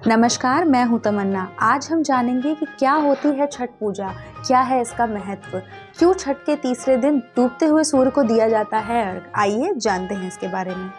नमस्कार, मैं हूं तमन्ना। आज हम जानेंगे कि क्या होती है छठ पूजा, क्या है इसका महत्व, क्यों छठ के तीसरे दिन डूबते हुए सूर्य को दिया जाता है अर्घ। आइए जानते हैं इसके बारे में।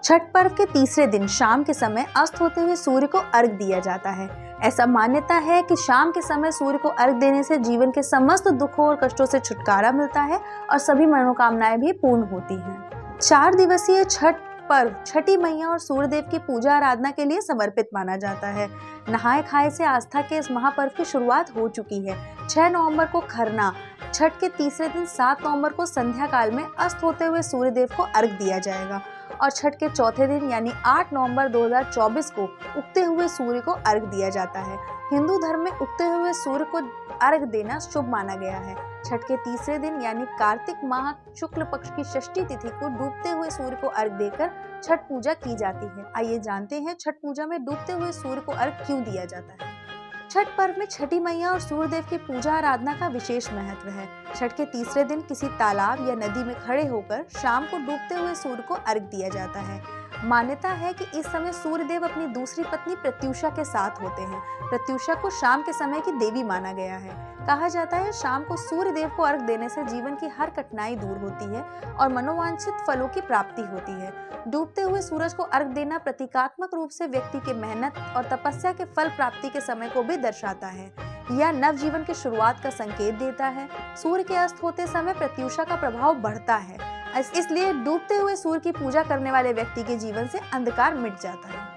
छठ पर्व के तीसरे दिन शाम के समय अस्त होते हुए सूर्य को अर्घ दिया जाता है। ऐसा मान्यता है कि शाम के समय सूर्य को अर्घ देने से जीवन के समस्त दुखों और कष्टों से छुटकारा मिलता है और सभी मनोकामनाएं भी पूर्ण होती हैं। 4 दिवसीय छठ पर्व छठी मैया और सूर्यदेव की पूजा आराधना के लिए समर्पित माना जाता है। नहाए खाए से आस्था के इस महापर्व की शुरुआत हो चुकी है। 6 नवंबर को खरना, छठ के तीसरे दिन 7 नवंबर को संध्या काल में अस्त होते हुए सूर्यदेव को अर्घ दिया जाएगा और छठ के चौथे दिन यानी 8 नवंबर 2024 को उगते हुए सूर्य को अर्घ दिया जाता है। हिंदू धर्म में उगते हुए सूर्य को अर्घ देना शुभ माना गया है। छठ के तीसरे दिन यानी कार्तिक माह शुक्ल पक्ष की षष्ठी तिथि को डूबते हुए सूर्य को अर्घ देकर छठ पूजा की जाती है। आइए जानते हैं छठ पूजा में डूबते हुए सूर्य को अर्घ क्यों दिया जाता है। छठ पर्व में छठी मैया और सूर्यदेव की पूजा आराधना का विशेष महत्व है। छठ के तीसरे दिन किसी तालाब या नदी में खड़े होकर शाम को डूबते हुए सूर्य को अर्घ दिया जाता है। मान्यता है कि इस समय सूर्यदेव अपनी दूसरी पत्नी प्रत्युषा के साथ होते हैं। प्रत्युषा को शाम के समय की देवी माना गया है। कहा जाता है शाम को सूर्यदेव को अर्घ देने से जीवन की हर कठिनाई दूर होती है और मनोवांछित फलों की प्राप्ति होती है। डूबते हुए सूरज को अर्घ देना प्रतीकात्मक रूप से व्यक्ति के मेहनत और तपस्या के फल प्राप्ति के समय को भी दर्शाता है। यह नव जीवन की शुरुआत का संकेत देता है। सूर्य के अस्त होते समय प्रत्युषा का प्रभाव बढ़ता है, इसलिए डूबते हुए सूर्य की पूजा करने वाले व्यक्ति के जीवन से अंधकार मिट जाता है।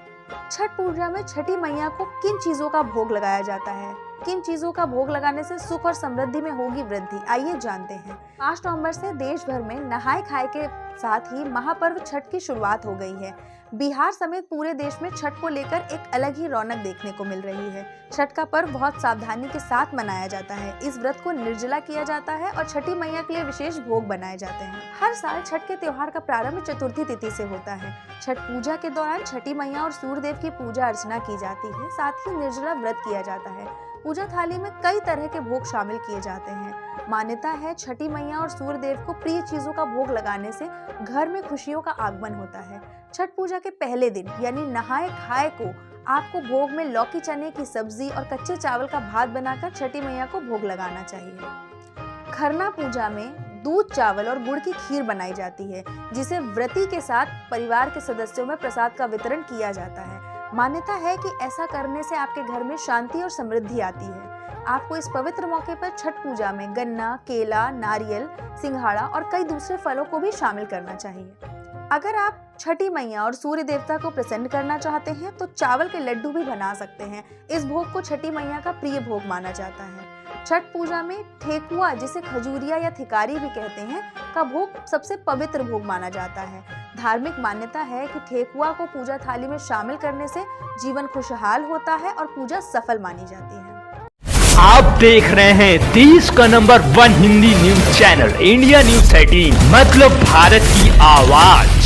छठ पूजा में छठी मैया को किन चीजों का भोग लगाया जाता है, किन चीजों का भोग लगाने से सुख और समृद्धि में होगी वृद्धि, आइए जानते हैं। 5 नवंबर से देश भर में नहाए खाए के साथ ही महापर्व छठ की शुरुआत हो गई है। बिहार समेत पूरे देश में छठ को लेकर एक अलग ही रौनक देखने को मिल रही है। छठ का पर्व बहुत सावधानी के साथ मनाया जाता है। इस व्रत को निर्जला किया जाता है और छठी मैया के लिए विशेष भोग बनाए जाते हैं। हर साल छठ के त्योहार का प्रारंभ चतुर्थी तिथि से होता है। छठ पूजा के दौरान छठी मैया और सूर्यदेव की पूजा अर्चना की जाती है, साथ ही निर्जला व्रत किया जाता है। पूजा थाली में कई तरह के भोग शामिल किए जाते हैं। मान्यता है छठी मैया और सूर्यदेव को प्रिय चीजों का भोग लगाने से घर में खुशियों का आगमन होता है। छठ पूजा के पहले दिन यानी नहाए खाए को आपको भोग में लौकी चने की सब्जी और कच्चे चावल का भात बनाकर छठी मैया को भोग लगाना चाहिए। खरना पूजा में दूध, चावल और गुड़ की खीर बनाई जाती है, जिसे व्रती के साथ परिवार के सदस्यों में प्रसाद का वितरण किया जाता है। मान्यता है कि ऐसा करने से आपके घर में शांति और समृद्धि आती है। आपको इस पवित्र मौके पर छठ पूजा में गन्ना, केला, नारियल, सिंघाड़ा और कई दूसरे फलों को भी शामिल करना चाहिए। अगर आप छठी मैया और सूर्य देवता को प्रसन्न करना चाहते हैं तो चावल के लड्डू भी बना सकते हैं। इस भोग को छठी मैया का प्रिय भोग माना जाता है। छठ पूजा में ठेकुआ, जिसे खजूरिया या थिकारी भी कहते हैं, का भोग सबसे पवित्र भोग माना जाता है। धार्मिक मान्यता है कि ठेकुआ को पूजा थाली में शामिल करने से जीवन खुशहाल होता है और पूजा सफल मानी जाती है। आप देख रहे हैं देश का number 1 Hindi news channel India news 13, मतलब भारत की आवाज।